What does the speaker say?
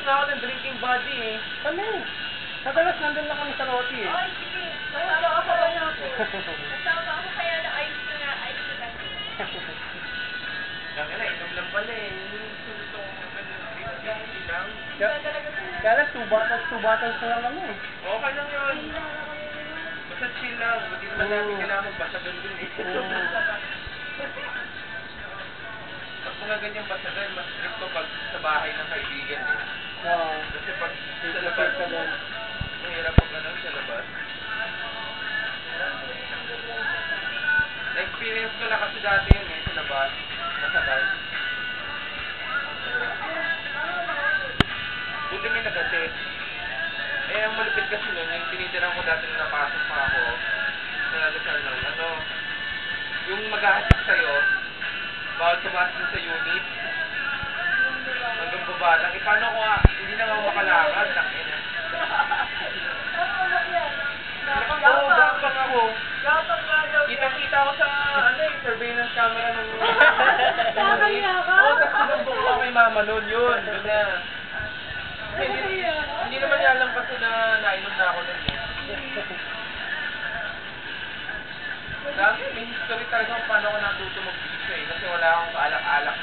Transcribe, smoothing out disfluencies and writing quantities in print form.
na ako ng drinking buddy eh. Kami. Madalas nandun lang kami sa Roti eh. Ay, sige. Magkakasawa na ako. Kasama ako kaya na ice na lang. Kaya na, inom lang pala eh. Gusto ko ganun lang. Kaya lang, 2 bottles na lang kami eh. Okay lang yun. Basta chill lang. Hindi naman natin kailangan magbasagan dun eh. Pag mga ganyang basagan, mas strict ko pag sa bahay ng kaibigan eh. Oo. Kasi pag sa labas, Safe ka doon. mahirap pag ganun sa labas. Na-experience ko na kasi dati yun eh, sa labas. Masagal. Buti may nag-assess. Eh, ang malupit kasi nun, yung tinitiran ko dati nung napasok pa ako, sa Lasal nun, ano, yung mag-ahatid sa'yo, bawal tumaas dun sa unit, hanggang baba lang. Eh, paano ko hindi na ako makalakad, tangina. Oo, gapang ako. Kitang-kita ako sa, surveillance camera ng... Nakakaya ka? Oo, tapos sinumbok ko kay mama nun, yun, doon na. Hindi naman niya alam kasi na nainom na ako nun eh. Dami, may history talaga kung paano ako natuto mag-bisa eh. Kasi wala akong kaalak-alak